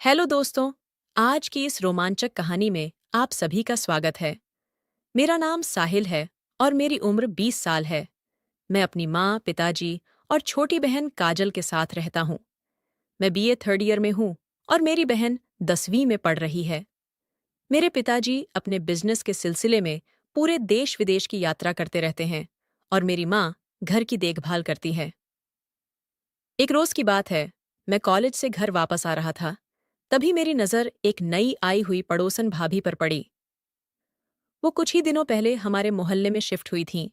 Hello दोस्तों। आज की इस रोमांचक कहानी में आप सभी का स्वागत है। मेरा नाम साहिल है और मेरी उम्र 20 साल है। मैं अपनी माँ, पिताजी और छोटी बहन काजल के साथ रहता हूँ। मैं बीए थर्ड ईयर में हूँ और मेरी बहन 10वीं में पढ़ रही है। मेरे पिताजी अपने बिजनेस के सिलसिले में पूरे देश विदेश की यात्रा करते रहते हैं और मेरी माँ घर की देखभाल करती है। एक रोज की बात है, मैं कॉलेज से घर वापस आ रहा था। तभी मेरी नज़र एक नई आई हुई पड़ोसन भाभी पर पड़ी। वो कुछ ही दिनों पहले हमारे मोहल्ले में शिफ्ट हुई थीं।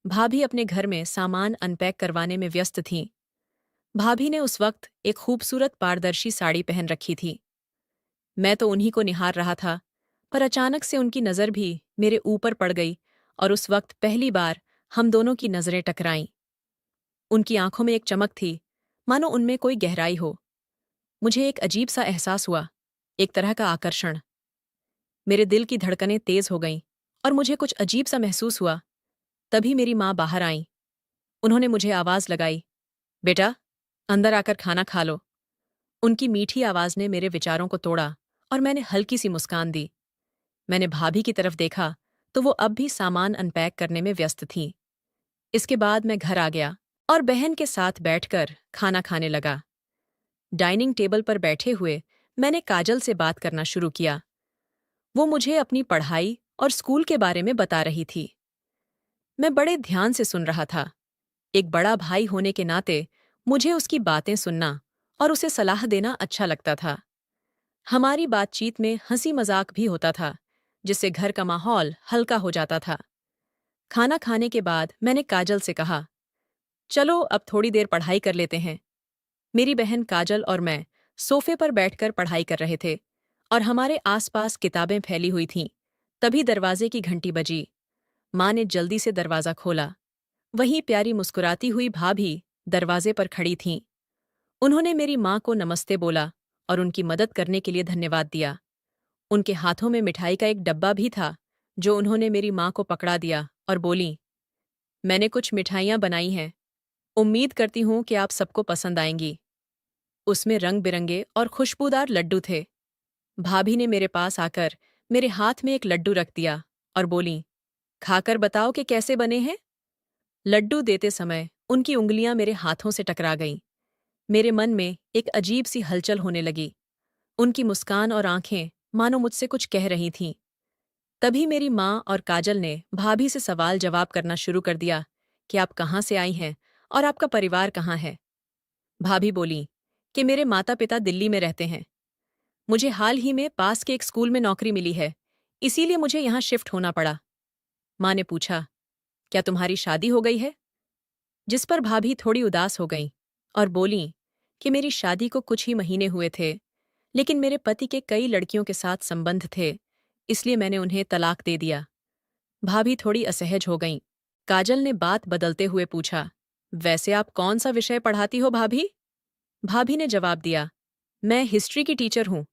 भाभी अपने घर में सामान अनपैक करवाने में व्यस्त थीं। भाभी ने उस वक्त एक खूबसूरत पारदर्शी साड़ी पहन रखी थी। मैं तो उन्हीं को निहार रहा था, पर अचानक से उनकी नज़र भी मेरे ऊपर पड़ गई और उस वक्त पहली बार हम दोनों की नज़रें टकराईं। उनकी आंखों में एक चमक थी, मानो उनमें कोई गहराई हो। मुझे एक अजीब सा एहसास हुआ, एक तरह का आकर्षण। मेरे दिल की धड़कनें तेज हो गईं और मुझे कुछ अजीब सा महसूस हुआ। तभी मेरी माँ बाहर आईं। उन्होंने मुझे आवाज लगाई, बेटा, अंदर आकर खाना खा लो। उनकी मीठी आवाज ने मेरे विचारों को तोड़ा और मैंने हल्की सी मुस्कान दी। मैंने भाभी की तरफ देखा तो वो अब भी सामान अनपैक करने में व्यस्त थीं। इसके बाद मैं घर आ गया और बहन के साथ बैठकर खाना खाने लगा। डाइनिंग टेबल पर बैठे हुए मैंने काजल से बात करना शुरू किया। वो मुझे अपनी पढ़ाई और स्कूल के बारे में बता रही थी। मैं बड़े ध्यान से सुन रहा था। एक बड़ा भाई होने के नाते मुझे उसकी बातें सुनना और उसे सलाह देना अच्छा लगता था। हमारी बातचीत में हंसी मजाक भी होता था, जिससे घर का माहौल हल्का हो जाता था। खाना खाने के बाद मैंने काजल से कहा, चलो अब थोड़ी देर पढ़ाई कर लेते हैं। मेरी बहन काजल और मैं सोफे पर बैठकर पढ़ाई कर रहे थे और हमारे आसपास किताबें फैली हुई थीं। तभी दरवाजे की घंटी बजी। माँ ने जल्दी से दरवाजा खोला। वहीं प्यारी मुस्कुराती हुई भाभी दरवाजे पर खड़ी थीं। उन्होंने मेरी माँ को नमस्ते बोला और उनकी मदद करने के लिए धन्यवाद दिया। उनके हाथों में मिठाई का एक डब्बा भी था, जो उन्होंने मेरी माँ को पकड़ा दिया और बोली, मैंने कुछ मिठाइयाँ बनाई हैं। उम्मीद करती हूँ कि आप सबको पसंद आएंगी। उसमें रंग बिरंगे और खुशबूदार लड्डू थे। भाभी ने मेरे पास आकर मेरे हाथ में एक लड्डू रख दिया और बोली, खाकर बताओ कि कैसे बने हैं। लड्डू देते समय उनकी उंगलियां मेरे हाथों से टकरा गईं। मेरे मन में एक अजीब सी हलचल होने लगी। उनकी मुस्कान और आंखें मानो मुझसे कुछ कह रही थीं। तभी मेरी माँ और काजल ने भाभी से सवाल जवाब करना शुरू कर दिया कि आप कहाँ से आई हैं और आपका परिवार कहाँ है। भाभी बोली कि मेरे माता पिता दिल्ली में रहते हैं। मुझे हाल ही में पास के एक स्कूल में नौकरी मिली है, इसीलिए मुझे यहाँ शिफ्ट होना पड़ा। माँ ने पूछा, क्या तुम्हारी शादी हो गई है? जिस पर भाभी थोड़ी उदास हो गईं और बोलीं कि मेरी शादी को कुछ ही महीने हुए थे, लेकिन मेरे पति के कई लड़कियों के साथ संबंध थे, इसलिए मैंने उन्हें तलाक दे दिया। भाभी थोड़ी असहज हो गईं। काजल ने बात बदलते हुए पूछा, वैसे आप कौन सा विषय पढ़ाती हो भाभी? भाभी ने जवाब दिया, मैं हिस्ट्री की टीचर हूँ।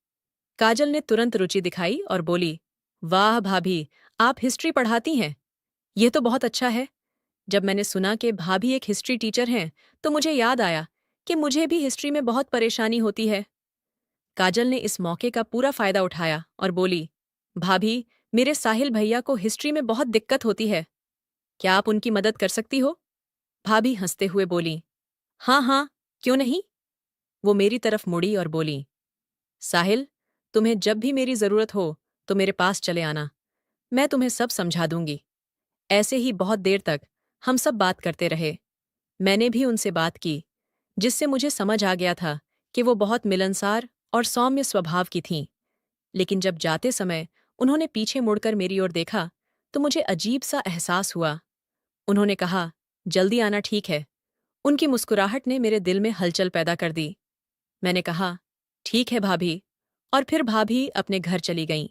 काजल ने तुरंत रुचि दिखाई और बोली, वाह भाभी, आप हिस्ट्री पढ़ाती हैं। ये तो बहुत अच्छा है। जब मैंने सुना कि भाभी एक हिस्ट्री टीचर हैं, तो मुझे याद आया कि मुझे भी हिस्ट्री में बहुत परेशानी होती है। काजल ने इस मौके का पूरा फायदा उठाया और बोली, भाभी, मेरे साहिल भैया को हिस्ट्री में बहुत दिक्कत होती है। क्या आप उनकी मदद कर सकती हो? भाभी हंसते हुए बोली, हाँ हाँ, क्यों नहीं। वो मेरी तरफ मुड़ी और बोली, साहिल, तुम्हें जब भी मेरी जरूरत हो तो मेरे पास चले आना, मैं तुम्हें सब समझा दूंगी। ऐसे ही बहुत देर तक हम सब बात करते रहे। मैंने भी उनसे बात की, जिससे मुझे समझ आ गया था कि वो बहुत मिलनसार और सौम्य स्वभाव की थीं। लेकिन जब जाते समय उन्होंने पीछे मुड़कर मेरी ओर देखा, तो मुझे अजीब सा एहसास हुआ। उन्होंने कहा, जल्दी आना, ठीक है। उनकी मुस्कुराहट ने मेरे दिल में हलचल पैदा कर दी। मैंने कहा, ठीक है भाभी, और फिर भाभी अपने घर चली गईं।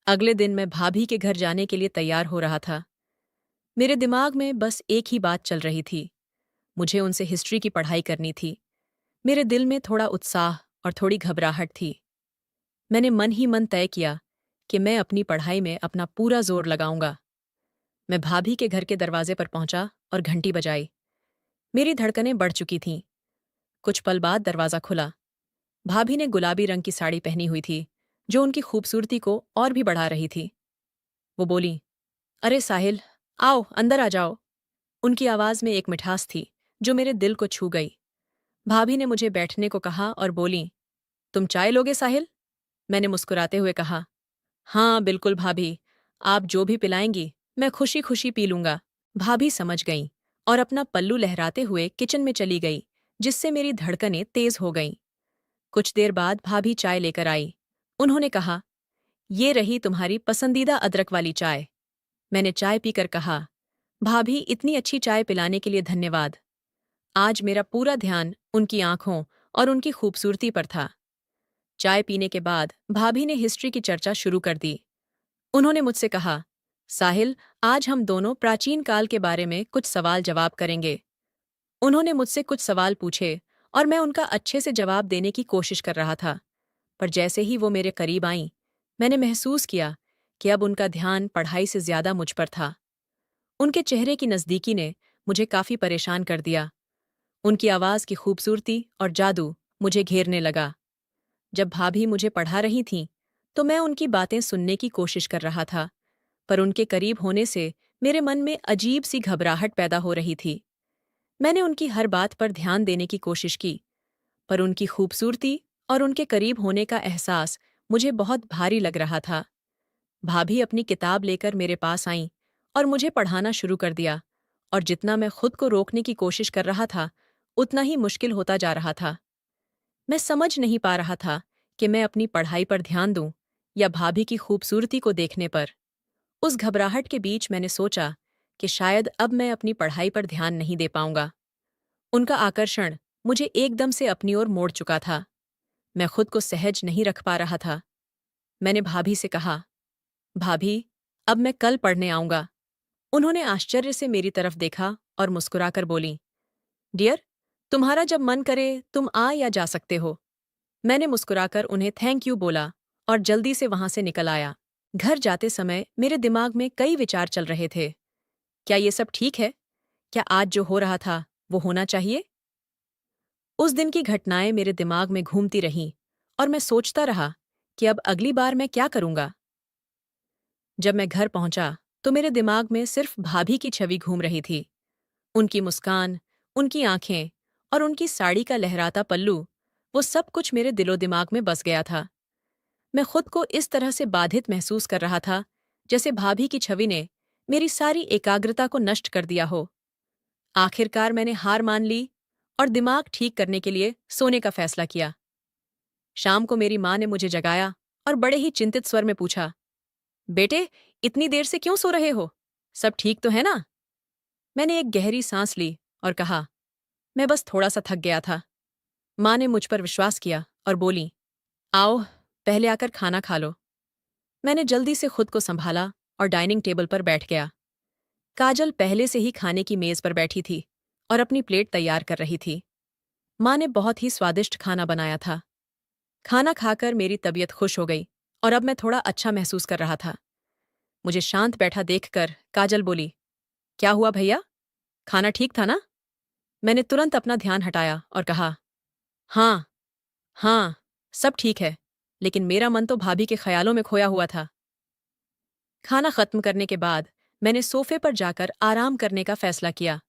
अगले दिन मैं भाभी के घर जाने के लिए तैयार हो रहा था। मेरे दिमाग में बस एक ही बात चल रही थी, मुझे उनसे हिस्ट्री की पढ़ाई करनी थी। मेरे दिल में थोड़ा उत्साह और थोड़ी घबराहट थी। मैंने मन ही मन तय किया कि मैं अपनी पढ़ाई में अपना पूरा जोर लगाऊंगा। मैं भाभी के घर के दरवाजे पर पहुंचा और घंटी बजाई। मेरी धड़कनें बढ़ चुकी थीं। कुछ पल बाद दरवाजा खुला। भाभी ने गुलाबी रंग की साड़ी पहनी हुई थी, जो उनकी खूबसूरती को और भी बढ़ा रही थी। वो बोली, अरे साहिल, आओ अंदर आ जाओ। उनकी आवाज़ में एक मिठास थी, जो मेरे दिल को छू गई। भाभी ने मुझे बैठने को कहा और बोली, तुम चाय लोगे साहिल? मैंने मुस्कुराते हुए कहा, हाँ बिल्कुल भाभी, आप जो भी पिलाएंगी मैं खुशी खुशी पी लूंगा। भाभी समझ गईं और अपना पल्लू लहराते हुए किचन में चली गई, जिससे मेरी धड़कनें तेज हो गईं। कुछ देर बाद भाभी चाय लेकर आई। उन्होंने कहा, ये रही तुम्हारी पसंदीदा अदरक वाली चाय। मैंने चाय पीकर कहा, भाभी इतनी अच्छी चाय पिलाने के लिए धन्यवाद। आज मेरा पूरा ध्यान उनकी आंखों और उनकी खूबसूरती पर था। चाय पीने के बाद भाभी ने हिस्ट्री की चर्चा शुरू कर दी। उन्होंने मुझसे कहा, साहिल, आज हम दोनों प्राचीन काल के बारे में कुछ सवाल जवाब करेंगे। उन्होंने मुझसे कुछ सवाल पूछे और मैं उनका अच्छे से जवाब देने की कोशिश कर रहा था, पर जैसे ही वो मेरे करीब आईं, मैंने महसूस किया कि अब उनका ध्यान पढ़ाई से ज्यादा मुझ पर था। उनके चेहरे की नज़दीकी ने मुझे काफी परेशान कर दिया। उनकी आवाज़ की खूबसूरती और जादू मुझे घेरने लगा। जब भाभी मुझे पढ़ा रही थीं, तो मैं उनकी बातें सुनने की कोशिश कर रहा था, पर उनके करीब होने से मेरे मन में अजीब सी घबराहट पैदा हो रही थी। मैंने उनकी हर बात पर ध्यान देने की कोशिश की, पर उनकी खूबसूरती और उनके करीब होने का एहसास मुझे बहुत भारी लग रहा था। भाभी अपनी किताब लेकर मेरे पास आईं और मुझे पढ़ाना शुरू कर दिया, और जितना मैं खुद को रोकने की कोशिश कर रहा था, उतना ही मुश्किल होता जा रहा था। मैं समझ नहीं पा रहा था कि मैं अपनी पढ़ाई पर ध्यान दूं या भाभी की खूबसूरती को देखने पर। उस घबराहट के बीच मैंने सोचा कि शायद अब मैं अपनी पढ़ाई पर ध्यान नहीं दे पाऊंगा। उनका आकर्षण मुझे एकदम से अपनी ओर मोड़ चुका था। मैं खुद को सहज नहीं रख पा रहा था। मैंने भाभी से कहा, भाभी, अब मैं कल पढ़ने आऊंगा। उन्होंने आश्चर्य से मेरी तरफ देखा और मुस्कुराकर बोली, डियर, तुम्हारा जब मन करे तुम आ या जा सकते हो। मैंने मुस्कुराकर उन्हें थैंक यू बोला और जल्दी से वहां से निकल आया। घर जाते समय मेरे दिमाग में कई विचार चल रहे थे। क्या ये सब ठीक है? क्या आज जो हो रहा था वो होना चाहिए? उस दिन की घटनाएं मेरे दिमाग में घूमती रहीं और मैं सोचता रहा कि अब अगली बार मैं क्या करूंगा। जब मैं घर पहुंचा तो मेरे दिमाग में सिर्फ भाभी की छवि घूम रही थी। उनकी मुस्कान, उनकी आंखें और उनकी साड़ी का लहराता पल्लू, वो सब कुछ मेरे दिलो दिमाग में बस गया था। मैं खुद को इस तरह से बाधित महसूस कर रहा था, जैसे भाभी की छवि ने मेरी सारी एकाग्रता को नष्ट कर दिया हो। आखिरकार मैंने हार मान ली और दिमाग ठीक करने के लिए सोने का फैसला किया। शाम को मेरी माँ ने मुझे जगाया और बड़े ही चिंतित स्वर में पूछा, बेटे, इतनी देर से क्यों सो रहे हो? सब ठीक तो है ना? मैंने एक गहरी सांस ली और कहा, मैं बस थोड़ा सा थक गया था। माँ ने मुझ पर विश्वास किया और बोली, आओ, पहले आकर खाना खा लो। मैंने जल्दी से खुद को संभाला और डाइनिंग टेबल पर बैठ गया। काजल पहले से ही खाने की मेज पर बैठी थी और अपनी प्लेट तैयार कर रही थी। माँ ने बहुत ही स्वादिष्ट खाना बनाया था। खाना खाकर मेरी तबीयत खुश हो गई और अब मैं थोड़ा अच्छा महसूस कर रहा था। मुझे शांत बैठा देखकर काजल बोली, क्या हुआ भैया? खाना ठीक था ना? मैंने तुरंत अपना ध्यान हटाया और कहा, हाँ, हाँ, सब ठीक है, लेकिन मेरा मन तो भाभी के ख्यालों में खोया हुआ था। खाना खत्म करने के बाद मैंने सोफे पर जाकर आराम करने का फैसला किया।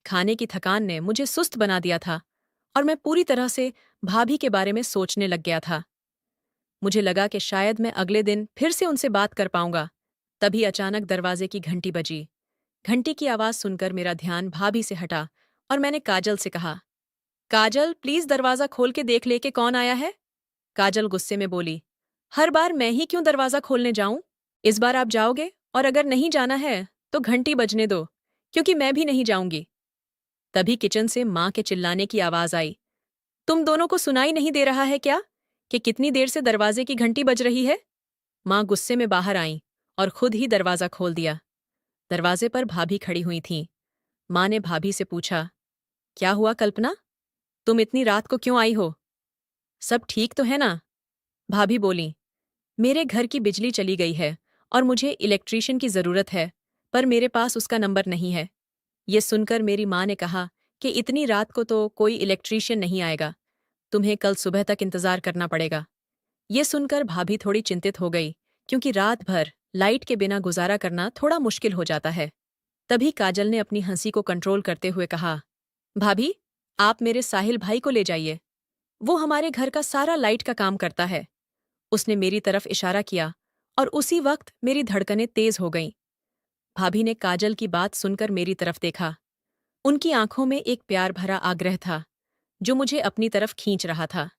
खाने की थकान ने मुझे सुस्त बना दिया था और मैं पूरी तरह से भाभी के बारे में सोचने लग गया था। मुझे लगा कि शायद मैं अगले दिन फिर से उनसे बात कर पाऊंगा। तभी अचानक दरवाजे की घंटी बजी। घंटी की आवाज सुनकर मेरा ध्यान भाभी से हटा और मैंने काजल से कहा, काजल, प्लीज दरवाजा खोल के देख ले कि कौन आया है। काजल गुस्से में बोली, हर बार मैं ही क्यों दरवाजा खोलने जाऊं? इस बार आप जाओगे, और अगर नहीं जाना है तो घंटी बजने दो, क्योंकि मैं भी नहीं जाऊंगी। तभी किचन से माँ के चिल्लाने की आवाज आई, तुम दोनों को सुनाई नहीं दे रहा है क्या कि कितनी देर से दरवाजे की घंटी बज रही है? माँ गुस्से में बाहर आईं और खुद ही दरवाजा खोल दिया। दरवाजे पर भाभी खड़ी हुई थीं। माँ ने भाभी से पूछा, क्या हुआ कल्पना? तुम इतनी रात को क्यों आई हो? सब ठीक तो है ना? भाभी बोली, मेरे घर की बिजली चली गई है और मुझे इलेक्ट्रीशियन की जरूरत है, पर मेरे पास उसका नंबर नहीं है। ये सुनकर मेरी माँ ने कहा कि इतनी रात को तो कोई इलेक्ट्रीशियन नहीं आएगा, तुम्हें कल सुबह तक इंतजार करना पड़ेगा। ये सुनकर भाभी थोड़ी चिंतित हो गई, क्योंकि रात भर लाइट के बिना गुजारा करना थोड़ा मुश्किल हो जाता है। तभी काजल ने अपनी हंसी को कंट्रोल करते हुए कहा, भाभी, आप मेरे साहिल भाई को ले जाइए। वो हमारे घर का सारा लाइट का काम करता है। उसने मेरी तरफ इशारा किया और उसी वक्त मेरी धड़कनें तेज हो गईं। भाभी ने काजल की बात सुनकर मेरी तरफ देखा। उनकी आंखों में एक प्यार भरा आग्रह था, जो मुझे अपनी तरफ खींच रहा था।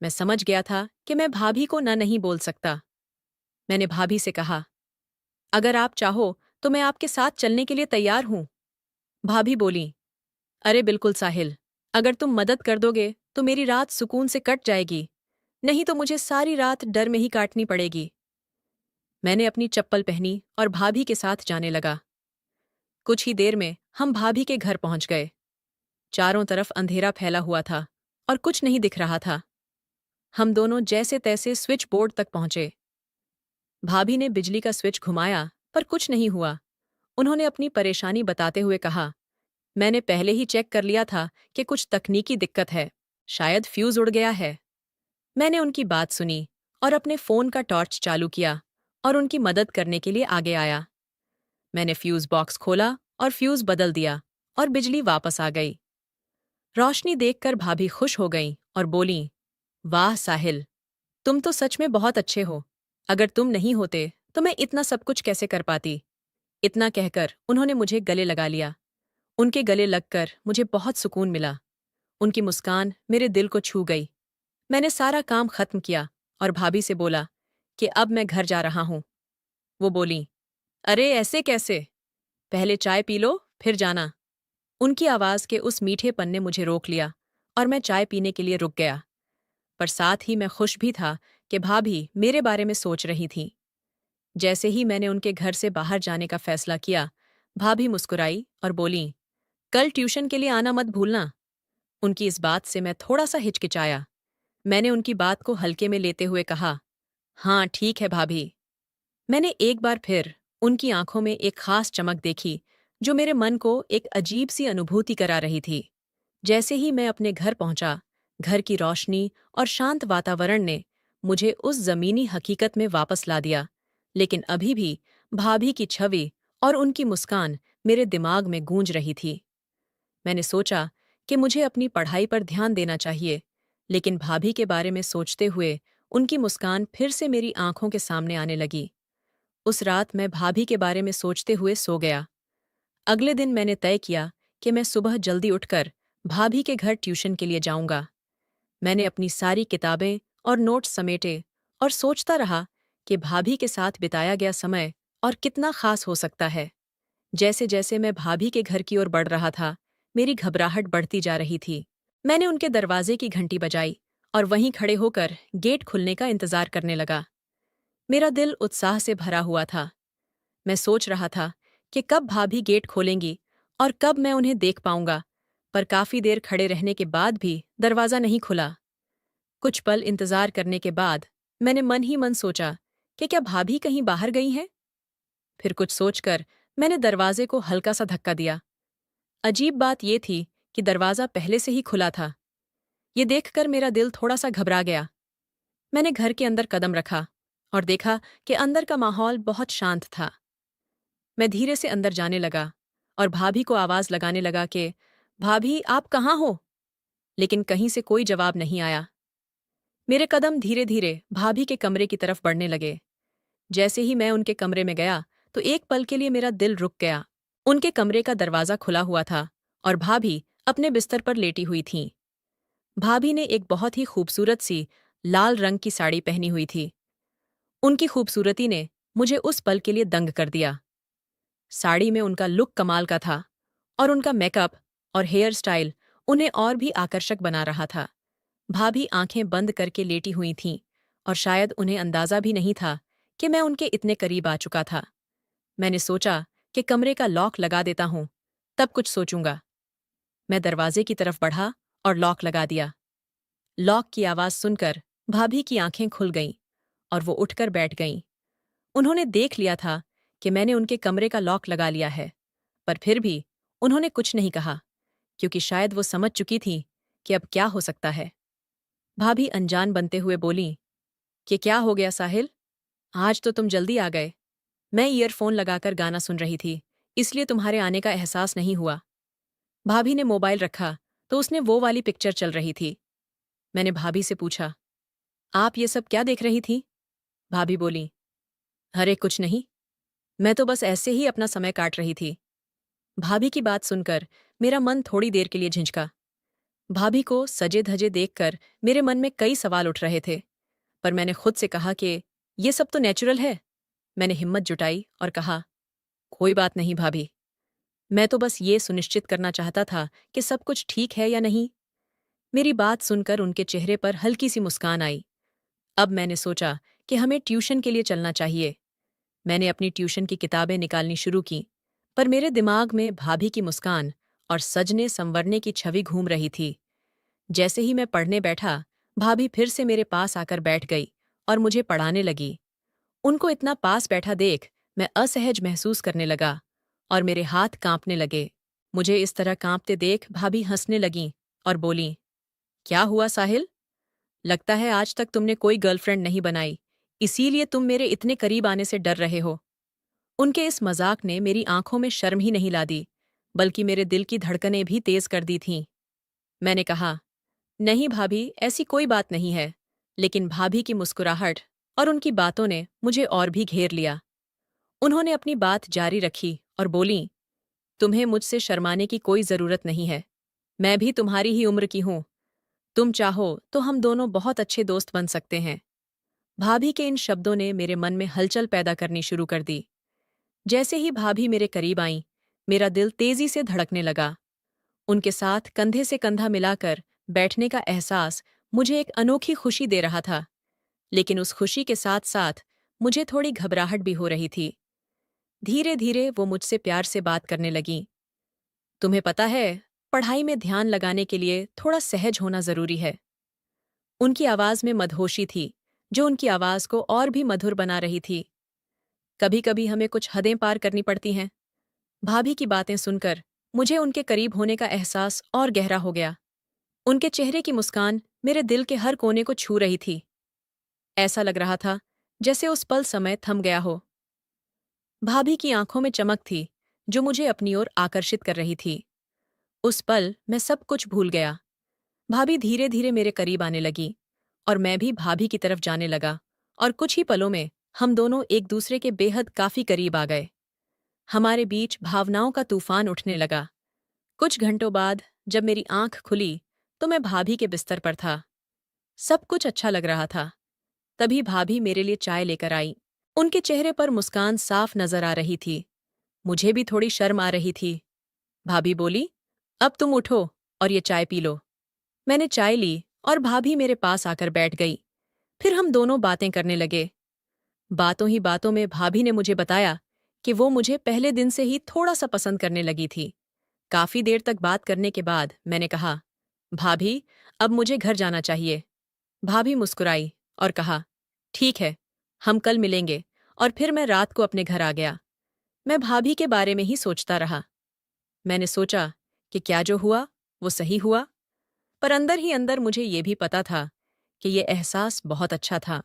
मैं समझ गया था कि मैं भाभी को न नहीं बोल सकता। मैंने भाभी से कहा, अगर आप चाहो तो मैं आपके साथ चलने के लिए तैयार हूं। भाभी बोली, अरे बिल्कुल साहिल, अगर तुम मदद कर दोगे तो मेरी रात सुकून से कट जाएगी, नहीं तो मुझे सारी रात डर में ही काटनी पड़ेगी। मैंने अपनी चप्पल पहनी और भाभी के साथ जाने लगा। कुछ ही देर में हम भाभी के घर पहुंच गए। चारों तरफ अंधेरा फैला हुआ था और कुछ नहीं दिख रहा था। हम दोनों जैसे तैसे स्विच बोर्ड तक पहुंचे। भाभी ने बिजली का स्विच घुमाया पर कुछ नहीं हुआ। उन्होंने अपनी परेशानी बताते हुए कहा, मैंने पहले ही चेक कर लिया था कि कुछ तकनीकी दिक्कत है, शायद फ्यूज उड़ गया है। मैंने उनकी बात सुनी और अपने फोन का टॉर्च चालू किया और उनकी मदद करने के लिए आगे आया। मैंने फ्यूज बॉक्स खोला और फ्यूज बदल दिया और बिजली वापस आ गई। रोशनी देखकर भाभी खुश हो गईं और बोलीं, वाह साहिल, तुम तो सच में बहुत अच्छे हो। अगर तुम नहीं होते तो मैं इतना सब कुछ कैसे कर पाती। इतना कहकर उन्होंने मुझे गले लगा लिया। उनके गले लगकर मुझे बहुत सुकून मिला। उनकी मुस्कान मेरे दिल को छू गई। मैंने सारा काम खत्म किया और भाभी से बोला कि अब मैं घर जा रहा हूं। वो बोली, अरे ऐसे कैसे, पहले चाय पी लो फिर जाना। उनकी आवाज के उस मीठेपन ने मुझे रोक लिया और मैं चाय पीने के लिए रुक गया। पर साथ ही मैं खुश भी था कि भाभी मेरे बारे में सोच रही थीं। जैसे ही मैंने उनके घर से बाहर जाने का फैसला किया, भाभी मुस्कुराई और बोलीं, कल ट्यूशन के लिए आना मत भूलना। उनकी इस बात से मैं थोड़ा सा हिचकिचाया। मैंने उनकी बात को हल्के में लेते हुए कहा, हाँ ठीक है भाभी। मैंने एक बार फिर उनकी आंखों में एक खास चमक देखी, जो मेरे मन को एक अजीब सी अनुभूति करा रही थी। जैसे ही मैं अपने घर पहुंचा, घर की रोशनी और शांत वातावरण ने मुझे उस जमीनी हकीकत में वापस ला दिया। लेकिन अभी भी भाभी की छवि और उनकी मुस्कान मेरे दिमाग में गूंज रही थी। मैंने सोचा कि मुझे अपनी पढ़ाई पर ध्यान देना चाहिए, लेकिन भाभी के बारे में सोचते हुए उनकी मुस्कान फिर से मेरी आंखों के सामने आने लगी। उस रात मैं भाभी के बारे में सोचते हुए सो गया। अगले दिन मैंने तय किया कि मैं सुबह जल्दी उठकर भाभी के घर ट्यूशन के लिए जाऊंगा। मैंने अपनी सारी किताबें और नोट्स समेटे और सोचता रहा कि भाभी के साथ बिताया गया समय और कितना खास हो सकता है। जैसे जैसे मैं भाभी के घर की ओर बढ़ रहा था, मेरी घबराहट बढ़ती जा रही थी। मैंने उनके दरवाजे की घंटी बजाई और वहीं खड़े होकर गेट खुलने का इंतजार करने लगा। मेरा दिल उत्साह से भरा हुआ था। मैं सोच रहा था कि कब भाभी गेट खोलेंगी और कब मैं उन्हें देख पाऊंगा, पर काफी देर खड़े रहने के बाद भी दरवाजा नहीं खुला। कुछ पल इंतजार करने के बाद मैंने मन ही मन सोचा कि क्या भाभी कहीं बाहर गई हैं? फिर कुछ सोचकर मैंने दरवाजे को हल्का सा धक्का दिया। अजीब बात यह थी कि दरवाजा पहले से ही खुला था। ये देखकर मेरा दिल थोड़ा सा घबरा गया। मैंने घर के अंदर कदम रखा और देखा कि अंदर का माहौल बहुत शांत था। मैं धीरे से अंदर जाने लगा और भाभी को आवाज लगाने लगा कि भाभी आप कहाँ हो? लेकिन कहीं से कोई जवाब नहीं आया। मेरे कदम धीरे धीरे भाभी के कमरे की तरफ बढ़ने लगे। जैसे ही मैं उनके कमरे में गया तो एक पल के लिए मेरा दिल रुक गया। उनके कमरे का दरवाजा खुला हुआ था और भाभी अपने बिस्तर पर लेटी हुई थीं। भाभी ने एक बहुत ही खूबसूरत सी लाल रंग की साड़ी पहनी हुई थी। उनकी खूबसूरती ने मुझे उस पल के लिए दंग कर दिया। साड़ी में उनका लुक कमाल का था और उनका मेकअप और हेयर स्टाइल उन्हें और भी आकर्षक बना रहा था। भाभी आंखें बंद करके लेटी हुई थीं और शायद उन्हें अंदाजा भी नहीं था कि मैं उनके इतने करीब आ चुका था। मैंने सोचा कि कमरे का लॉक लगा देता हूं, तब कुछ सोचूंगा। मैं दरवाजे की तरफ बढ़ा और लॉक लगा दिया। लॉक की आवाज सुनकर भाभी की आंखें खुल गईं और वो उठकर बैठ गईं। उन्होंने देख लिया था कि मैंने उनके कमरे का लॉक लगा लिया है, पर फिर भी उन्होंने कुछ नहीं कहा, क्योंकि शायद वो समझ चुकी थीं कि अब क्या हो सकता है। भाभी अनजान बनते हुए बोली कि क्या हो गया साहिल, आज तो तुम जल्दी आ गए। मैं ईयरफोन लगाकर गाना सुन रही थी, इसलिए तुम्हारे आने का एहसास नहीं हुआ। भाभी ने मोबाइल रखा तो उसने वो वाली पिक्चर चल रही थी। मैंने भाभी से पूछा, आप ये सब क्या देख रही थी? भाभी बोली, अरे कुछ नहीं, मैं तो बस ऐसे ही अपना समय काट रही थी। भाभी की बात सुनकर मेरा मन थोड़ी देर के लिए झिझका। भाभी को सजे धजे देखकर मेरे मन में कई सवाल उठ रहे थे, पर मैंने खुद से कहा कि ये सब तो नेचुरल है। मैंने हिम्मत जुटाई और कहा, कोई बात नहीं भाभी, मैं तो बस ये सुनिश्चित करना चाहता था कि सब कुछ ठीक है या नहीं। मेरी बात सुनकर उनके चेहरे पर हल्की सी मुस्कान आई। अब मैंने सोचा कि हमें ट्यूशन के लिए चलना चाहिए। मैंने अपनी ट्यूशन की किताबें निकालनी शुरू की, पर मेरे दिमाग में भाभी की मुस्कान और सजने संवरने की छवि घूम रही थी। जैसे ही मैं पढ़ने बैठा, भाभी फिर से मेरे पास आकर बैठ गई और मुझे पढ़ाने लगी। उनको इतना पास बैठा देख मैं असहज महसूस करने लगा और मेरे हाथ कांपने लगे। मुझे इस तरह कांपते देख भाभी हंसने लगीं और बोलीं, क्या हुआ साहिल? लगता है आज तक तुमने कोई गर्लफ्रेंड नहीं बनाई, इसीलिए तुम मेरे इतने करीब आने से डर रहे हो। उनके इस मजाक ने मेरी आंखों में शर्म ही नहीं ला दी, बल्कि मेरे दिल की धड़कनें भी तेज कर दी थीं। मैंने कहा, नहीं भाभी, ऐसी कोई बात नहीं है। लेकिन भाभी की मुस्कुराहट और उनकी बातों ने मुझे और भी घेर लिया। उन्होंने अपनी बात जारी रखी और बोलीं, तुम्हें मुझसे शर्माने की कोई जरूरत नहीं है। मैं भी तुम्हारी ही उम्र की हूं। तुम चाहो तो हम दोनों बहुत अच्छे दोस्त बन सकते हैं। भाभी के इन शब्दों ने मेरे मन में हलचल पैदा करनी शुरू कर दी। जैसे ही भाभी मेरे करीब आईं, मेरा दिल तेजी से धड़कने लगा। उनके साथ कंधे से कंधा मिलाकर बैठने का एहसास मुझे एक अनोखी खुशी दे रहा था, लेकिन उस खुशी के साथ साथ मुझे थोड़ी घबराहट भी हो रही थी। धीरे धीरे वो मुझसे प्यार से बात करने लगीं। तुम्हें पता है, पढ़ाई में ध्यान लगाने के लिए थोड़ा सहज होना जरूरी है। उनकी आवाज में मदहोशी थी, जो उनकी आवाज को और भी मधुर बना रही थी। कभी कभी हमें कुछ हदें पार करनी पड़ती हैं। भाभी की बातें सुनकर मुझे उनके करीब होने का एहसास और गहरा हो गया। उनके चेहरे की मुस्कान मेरे दिल के हर कोने को छू रही थी। ऐसा लग रहा था जैसे उस पल समय थम गया हो। भाभी की आंखों में चमक थी, जो मुझे अपनी ओर आकर्षित कर रही थी। उस पल मैं सब कुछ भूल गया। भाभी धीरे धीरे मेरे करीब आने लगी और मैं भी भाभी की तरफ जाने लगा, और कुछ ही पलों में हम दोनों एक दूसरे के बेहद काफी करीब आ गए। हमारे बीच भावनाओं का तूफान उठने लगा। कुछ घंटों बाद जब मेरी आंख खुली तो मैं भाभी के बिस्तर पर था। सब कुछ अच्छा लग रहा था। तभी भाभी मेरे लिए चाय लेकर आई। उनके चेहरे पर मुस्कान साफ नजर आ रही थी। मुझे भी थोड़ी शर्म आ रही थी। भाभी बोली, अब तुम उठो और ये चाय पी लो। मैंने चाय ली और भाभी मेरे पास आकर बैठ गई। फिर हम दोनों बातें करने लगे। बातों ही बातों में भाभी ने मुझे बताया कि वो मुझे पहले दिन से ही थोड़ा सा पसंद करने लगी थी। काफी देर तक बात करने के बाद मैंने कहा, भाभी, अब मुझे घर जाना चाहिए। भाभी मुस्कुराई और कहा, ठीक है, हम कल मिलेंगे। और फिर मैं रात को अपने घर आ गया। मैं भाभी के बारे में ही सोचता रहा। मैंने सोचा कि क्या जो हुआ वो सही हुआ, पर अंदर ही अंदर मुझे ये भी पता था कि ये एहसास बहुत अच्छा था।